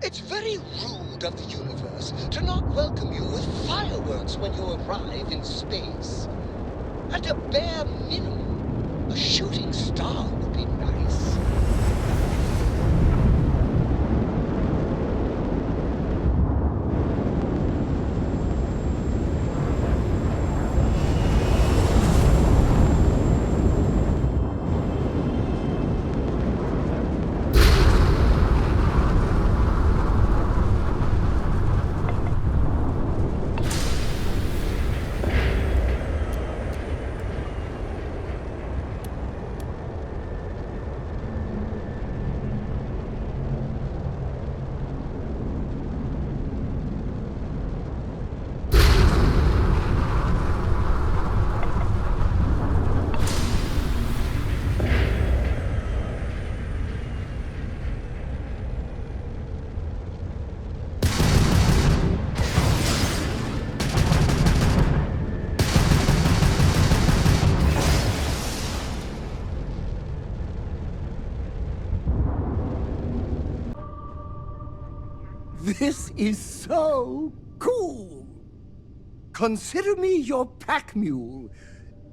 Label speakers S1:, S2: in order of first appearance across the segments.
S1: It's very rude of the universe to not welcome you with fireworks when you arrive in space. At a bare minimum, a shooting star would be nice.
S2: This is so cool! Consider me your pack mule.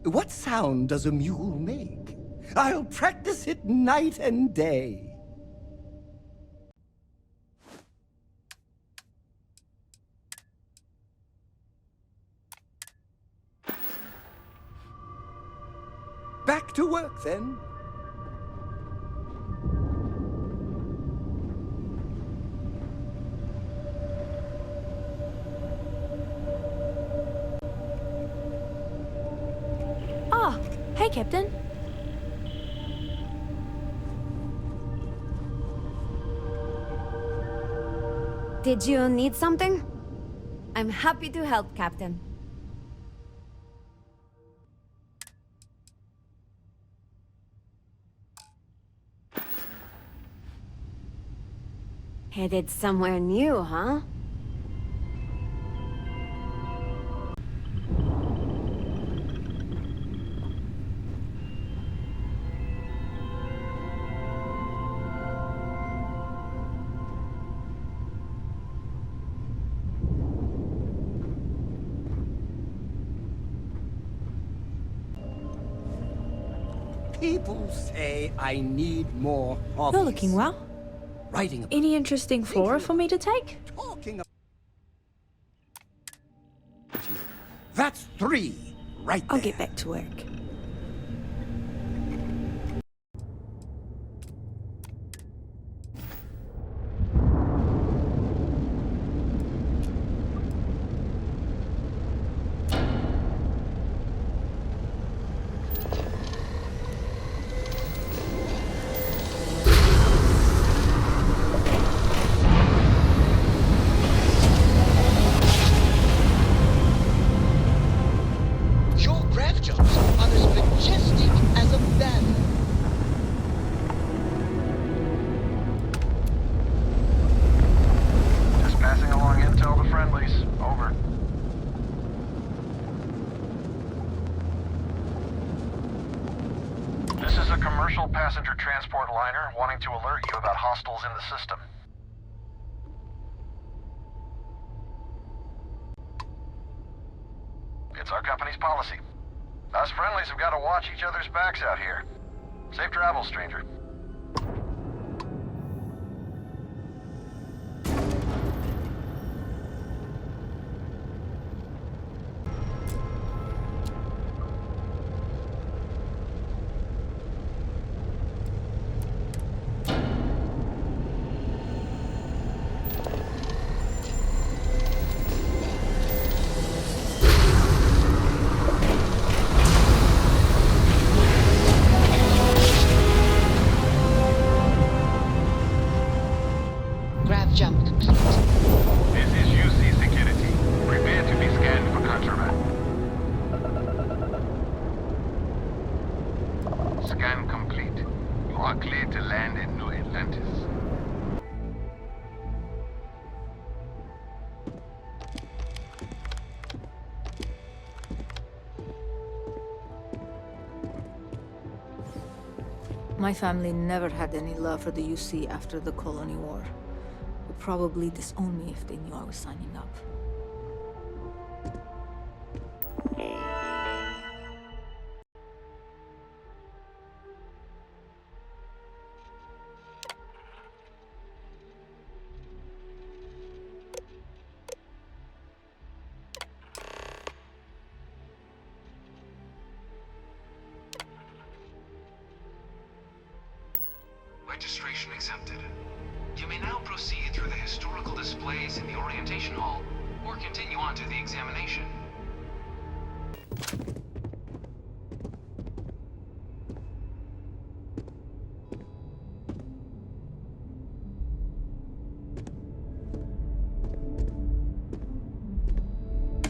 S2: What sound does a mule make? I'll practice it night and day. Back to work, then.
S3: Ah, hey, Captain.
S4: Did you need something? I'm happy to help, Captain. Headed somewhere new, huh?
S2: People say I need more hobbies.
S3: You're looking well.
S2: Writing about
S3: Any interesting flora for me to take?
S2: talking about you. That's 3 right there.
S3: I'll get back to work.
S1: Your grav jumps are as majestic as a banner.
S5: Just passing along intel to friendlies. Over. This is a commercial passenger transport liner wanting to alert you about hostiles in the system. It's our company's policy. Us friendlies have got to watch each other's backs out here. Safe travels, stranger.
S1: Grav jump complete.
S5: This is UC Security. Prepare to be scanned for contraband. Scan complete. You are clear to land in New Atlantis.
S3: My family never had any love for the UC after the Colony War. We probably disown me if they knew I was signing up.
S6: Registration accepted. You may now proceed through the historical displays in the orientation hall, or continue on to the examination.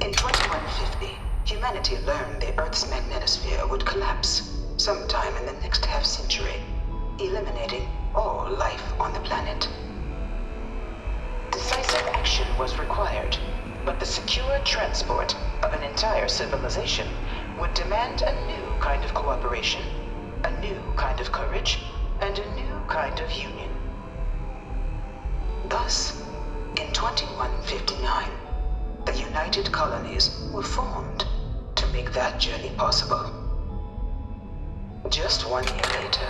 S7: In 2150, humanity learned the Earth's magnetosphere would collapse sometime in the next half-century, eliminating all life on the planet. Decisive action was required, but the secure transport of an entire civilization would demand a new kind of cooperation, a new kind of courage, and a new kind of union. Thus, in 2159, the United Colonies were formed to make that journey possible. Just 1 year later,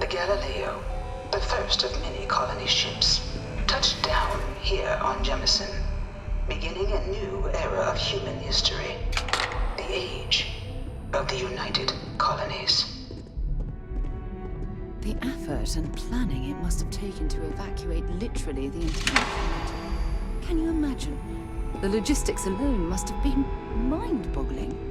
S7: the Galileo, the first of many colony ships, touched down here on Jemison, beginning a new era of human history, the age of the United Colonies.
S8: The effort and planning it must have taken to evacuate literally the entire planet. Can you imagine? The logistics alone must have been mind-boggling.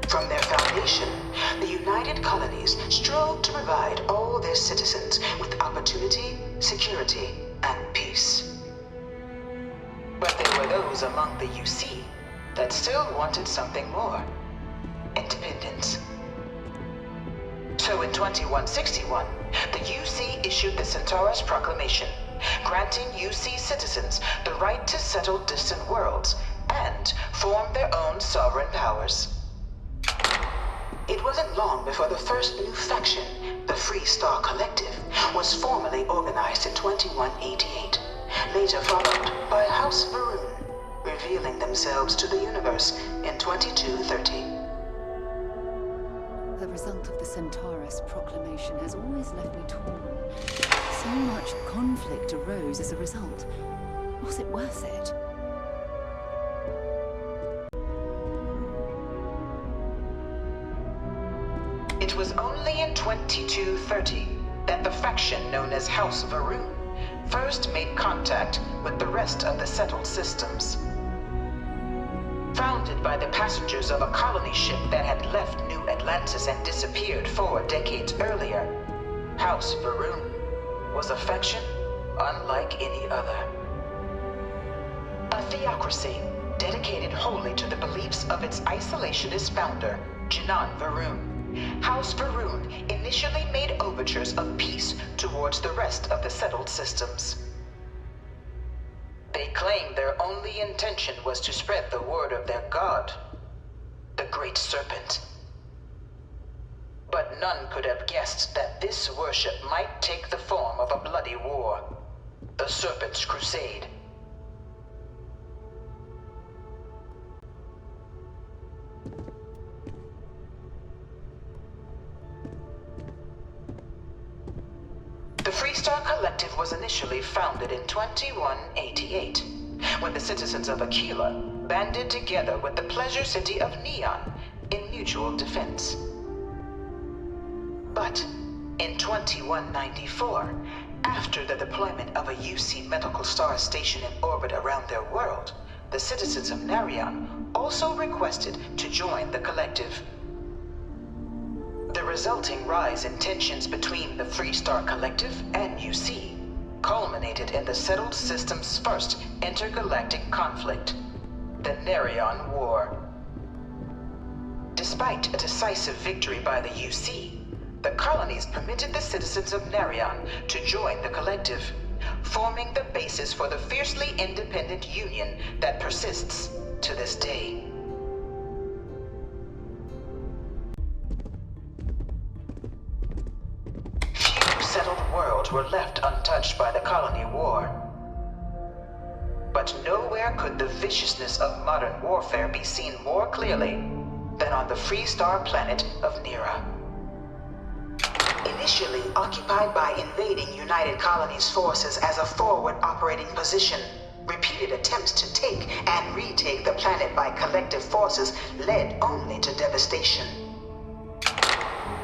S7: From their foundation, the United Colonies strove to provide all their citizens with opportunity, security, and peace. But there were those among the UC that still wanted something more: independence. So in 2161, the UC issued the Centaurus Proclamation, granting UC citizens the right to settle distant worlds and form their own sovereign powers. It wasn't long before the first new faction, the Free Star Collective, was formally organized in 2188, later followed by House Varun, revealing themselves to the universe in 2230.
S8: The result of the Centaurus Proclamation has always left me torn. So much conflict arose as a result. Was it worth it?
S7: It was only in 2230 that the faction known as House Varun first made contact with the rest of the settled systems. Founded by the passengers of a colony ship that had left New Atlantis and disappeared 4 decades earlier, House Varun was a faction unlike any other. A theocracy dedicated wholly to the beliefs of its isolationist founder, Jinan Varun. House Varun initially made overtures of peace towards the rest of the settled systems. They claimed their only intention was to spread the word of their god, the Great Serpent. But none could have guessed that this worship might take the form of a bloody war, the Serpent's Crusade. The Freestar Collective was initially founded in 2188, when the citizens of Aquila banded together with the pleasure city of Neon in mutual defense. But in 2194, After the deployment of a UC medical star station in orbit around their world, the citizens of Narion also requested to join the collective. The resulting rise in tensions between the Freestar Collective and UC culminated in the settled system's first intergalactic conflict, the Narion War. Despite a decisive victory by the UC, the colonies permitted the citizens of Narion to join the collective, forming the basis for the fiercely independent union that persists to this day. Few settled worlds were left untouched by the colony war. But nowhere could the viciousness of modern warfare be seen more clearly than on the Freestar planet of Nira. Initially occupied by invading United Colonies forces as a forward operating position, repeated attempts to take and retake the planet by collective forces led only to devastation.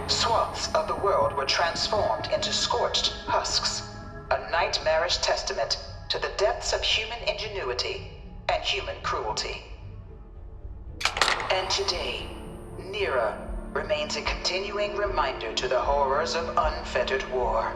S7: Swaths of the world were transformed into scorched husks, a nightmarish testament to the depths of human ingenuity and human cruelty. And today, Nira remains a continuing reminder to the horrors of unfettered war.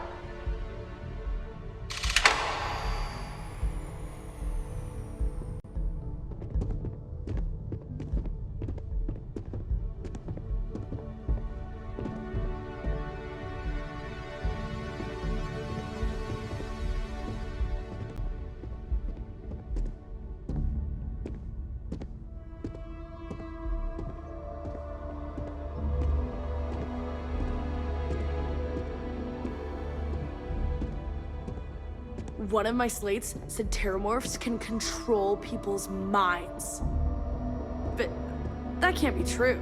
S9: One of my slates said terramorphs can control people's minds. But that can't be true.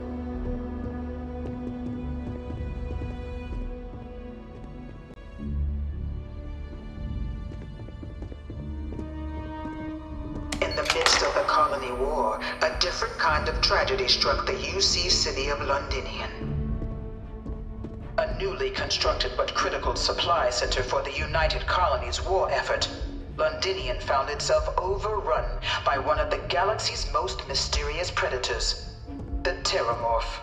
S7: In the midst of the colony war, a different kind of tragedy struck the UC city of Londinian. A newly constructed but critical supply center for the United Colonies' war effort, Londinian found itself overrun by one of the galaxy's most mysterious predators, the Terramorph.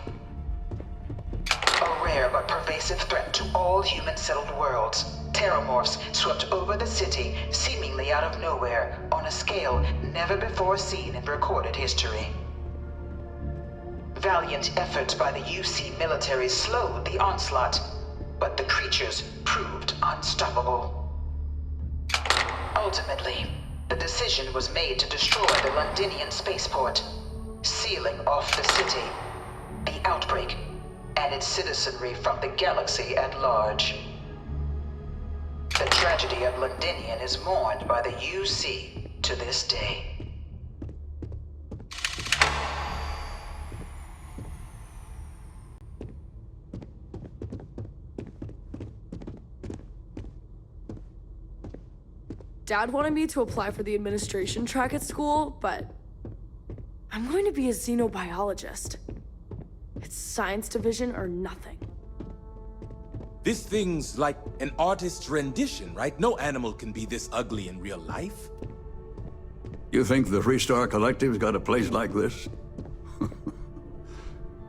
S7: A rare but pervasive threat to all human-settled worlds, Terramorphs swept over the city seemingly out of nowhere on a scale never before seen in recorded history. Valiant efforts by the UC military slowed the onslaught, but the creatures proved unstoppable. Ultimately, the decision was made to destroy the Londinian spaceport, sealing off the city, the outbreak, and its citizenry from the galaxy at large. The tragedy of Londinian is mourned by the UC to this day.
S9: Dad wanted me to apply for the administration track at school, but I'm going to be a xenobiologist. It's science division or nothing.
S10: This thing's like an artist's rendition, right? No animal can be this ugly in real life.
S11: You think the Freestar Collective's got a place like this?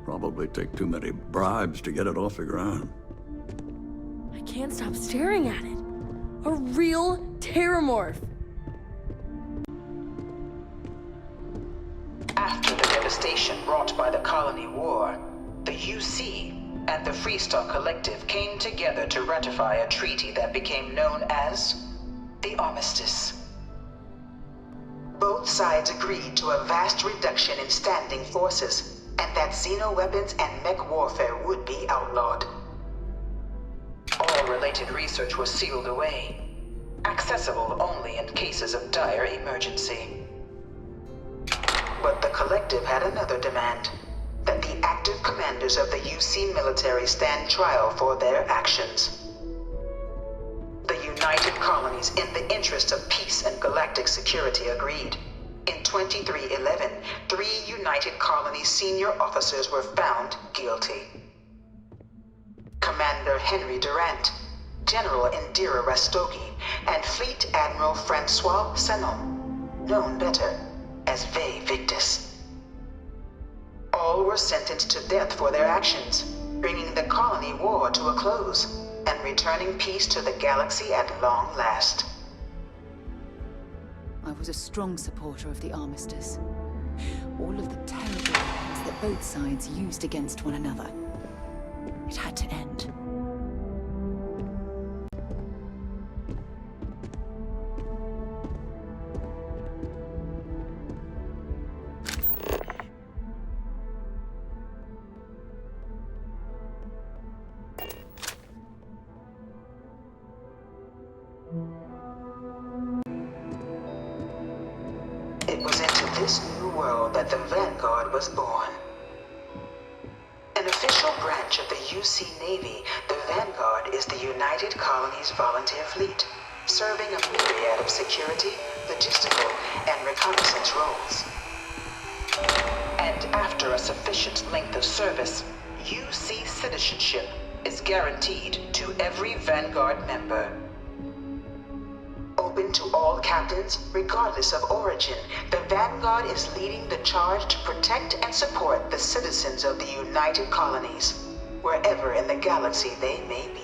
S11: Probably take too many bribes to get it off the ground.
S9: I can't stop staring at it. A real terramorph.
S7: After the devastation wrought by the colony war, the UC and the Freestar Collective came together to ratify a treaty that became known as the Armistice. Both sides agreed to a vast reduction in standing forces, and that xenoweapons and mech warfare would be outlawed. All related research was sealed away, accessible only in cases of dire emergency. But the Collective had another demand, that the active commanders of the UC military stand trial for their actions. The United Colonies, in the interest of peace and galactic security, agreed. In 2311, 3 United Colonies senior officers were found guilty. Commander Henry Durant, General Indira Rastogi, and Fleet Admiral Francois Sanon, known better as Ve Victus. All were sentenced to death for their actions, bringing the colony war to a close and returning peace to the galaxy at long last.
S8: I was a strong supporter of the armistice. All of the terrible weapons that both sides used against one another. It had to end.
S7: It was into this new world that the Vanguard was born. An official branch of the UC Navy, the Vanguard is the United Colonies Volunteer Fleet, serving a myriad of security, logistical, and reconnaissance roles. And after a sufficient length of service, UC citizenship is guaranteed to every Vanguard member. Open to all captains, regardless of origin, the Vanguard is leading the charge to protect and support the citizens of the United Colonies, wherever in the galaxy they may be.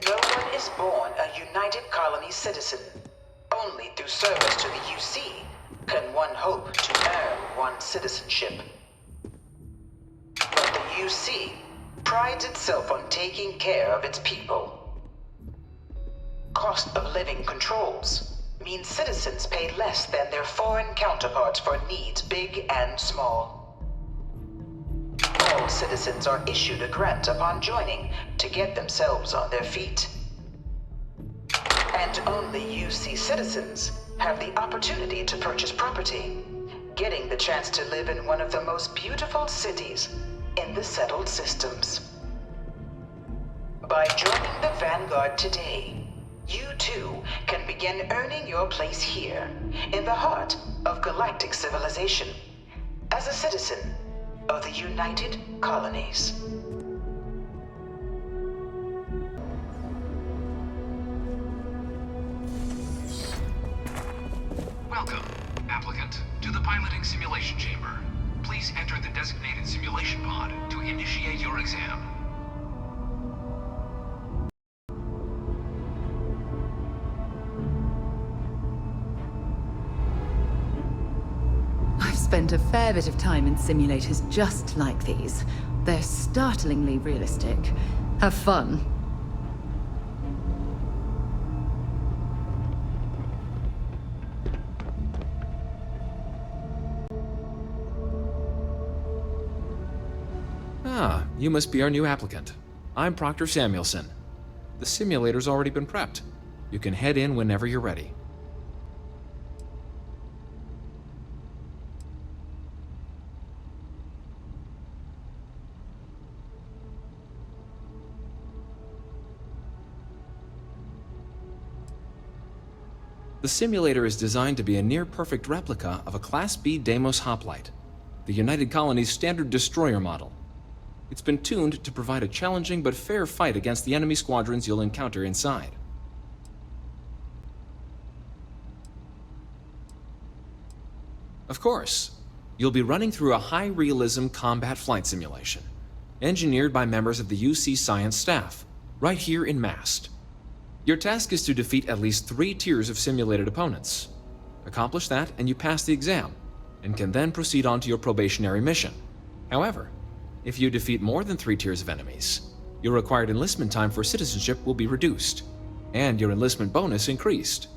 S7: No one is born a United Colonies citizen. Only through service to the UC can one hope to earn one's citizenship. But the UC prides itself on taking care of its people. Cost of living controls mean citizens pay less than their foreign counterparts for needs big and small. All citizens are issued a grant upon joining to get themselves on their feet. And only UC citizens have the opportunity to purchase property, getting the chance to live in one of the most beautiful cities in the settled systems. By joining the Vanguard today, you too can begin earning your place here, in the heart of galactic civilization, as a citizen of the United Colonies.
S6: Welcome, applicant, to the piloting simulation chamber. Please enter the designated simulation pod to initiate your exam.
S8: I've spent a fair bit of time in simulators just like these. They're startlingly realistic. Have fun.
S12: Ah, you must be our new applicant. I'm Proctor Samuelson. The simulator's already been prepped. You can head in whenever you're ready. The simulator is designed to be a near-perfect replica of a Class B Deimos hoplite, the United Colonies' standard destroyer model. It's been tuned to provide a challenging but fair fight against the enemy squadrons you'll encounter inside. Of course, you'll be running through a high-realism combat flight simulation, engineered by members of the UC science staff, right here in Mast. Your task is to defeat at least 3 tiers of simulated opponents. Accomplish that and you pass the exam, and can then proceed on to your probationary mission. However, if you defeat more than 3 tiers of enemies, your required enlistment time for citizenship will be reduced, and your enlistment bonus increased.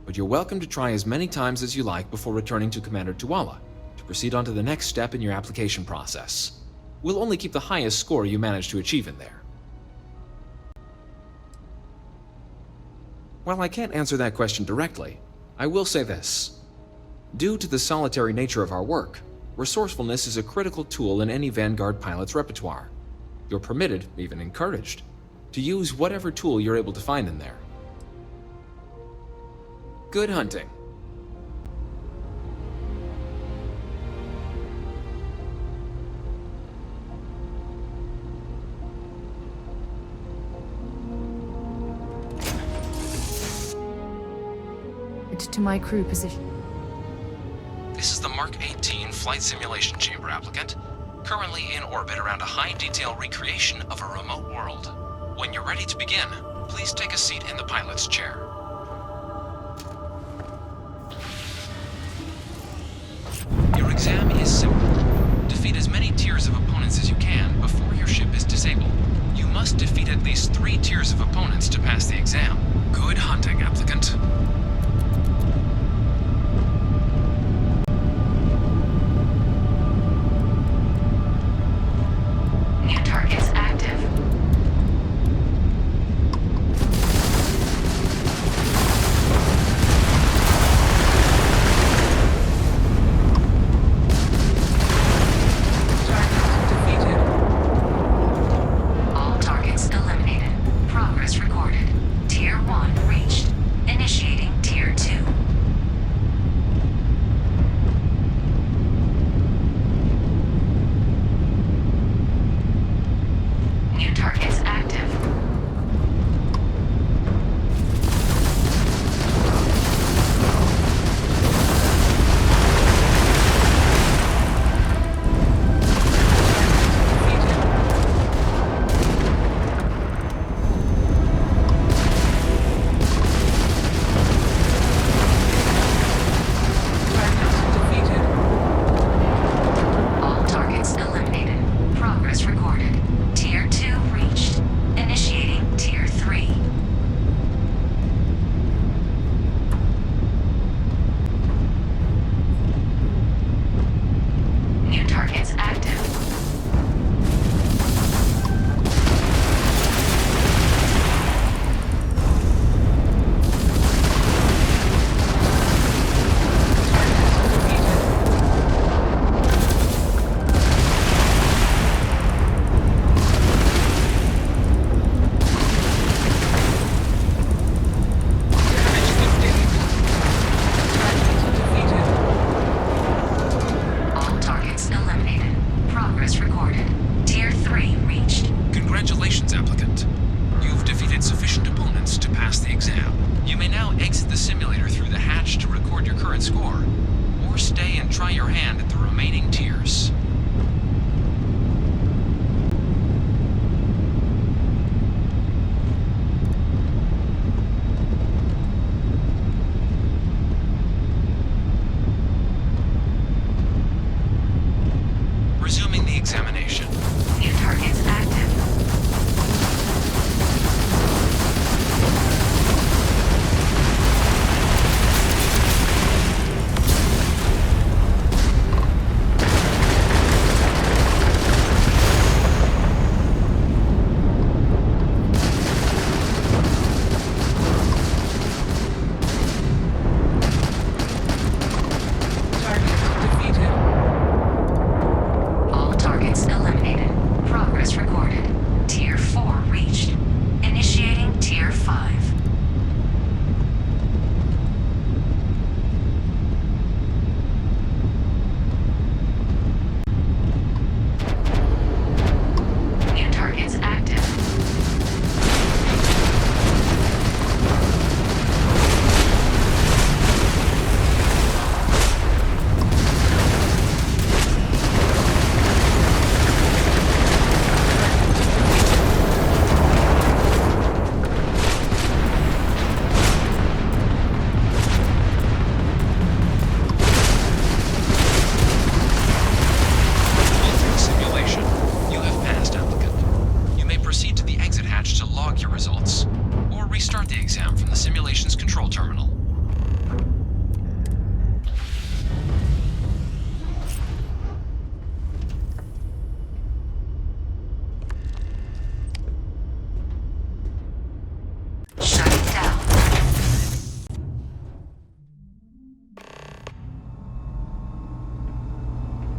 S12: But you're welcome to try as many times as you like before returning to Commander Tuala to proceed on to the next step in your application process. We'll only keep the highest score you manage to achieve in there. While I can't answer that question directly, I will say this. Due to the solitary nature of our work, resourcefulness is a critical tool in any Vanguard pilot's repertoire. You're permitted, even encouraged, to use whatever tool you're able to find in there. Good hunting.
S8: To my crew position.
S12: This is the Mark 18 Flight Simulation Chamber applicant, currently in orbit around a high-detail recreation of a remote world. When you're ready to begin, please take a seat in the pilot's chair. Your exam is simple. Defeat as many tiers of opponents as you can before your ship is disabled. You must defeat at least 3 tiers of opponents to pass the exam. Good hunting, applicant.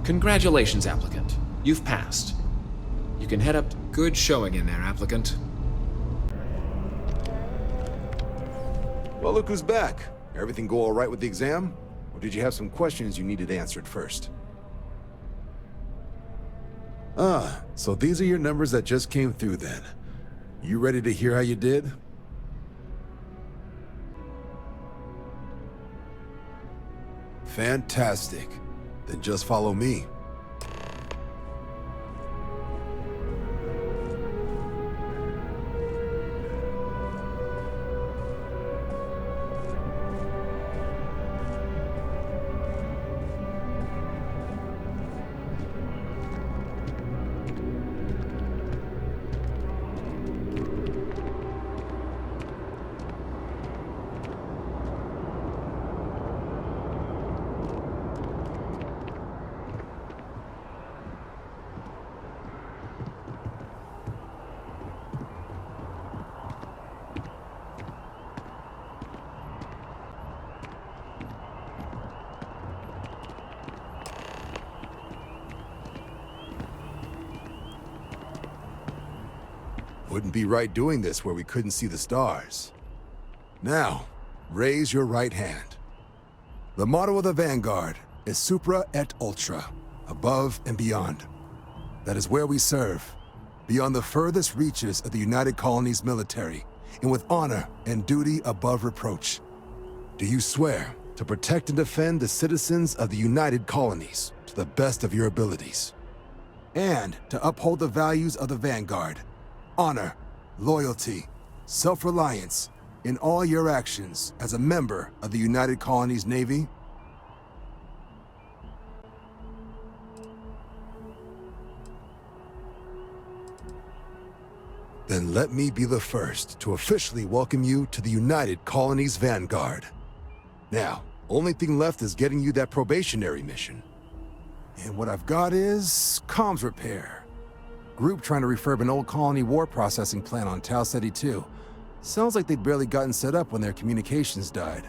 S12: Congratulations, applicant. You've passed. You can head up. Good showing in there, applicant.
S13: Well, look who's back. Everything go all right with the exam? Or did you have some questions you needed answered first? Ah, so these are your numbers that just came through then. You ready to hear how you did? Fantastic. Then just follow me. Wouldn't be right doing this where we couldn't see the stars. Now, raise your right hand. The motto of the Vanguard is Supra et Ultra, above and beyond. That is where we serve, beyond the furthest reaches of the United Colonies military, and with honor and duty above reproach. Do you swear to protect and defend the citizens of the United Colonies to the best of your abilities, and to uphold the values of the Vanguard? Honor, loyalty, self-reliance in all your actions as a member of the United Colonies Navy? Then let me be the first to officially welcome you to the United Colonies Vanguard. Now, only thing left is getting you that probationary mission. And what I've got is comms repair. Group trying to refurb an old colony war processing plant on Tau Ceti 2. Sounds like they'd barely gotten set up when their communications died.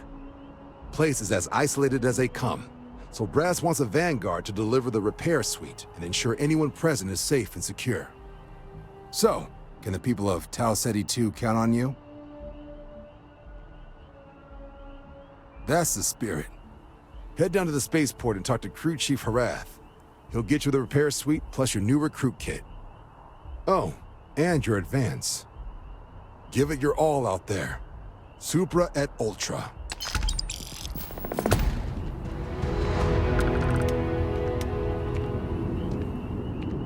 S13: Place is as isolated as they come, so Brass wants a Vanguard to deliver the repair suite and ensure anyone present is safe and secure. So, can the people of Tau Ceti 2 count on you? That's the spirit. Head down to the spaceport and talk to Crew Chief Harath. He'll get you the repair suite plus your new recruit kit. Oh, and your advance. Give it your all out there. Supra et Ultra.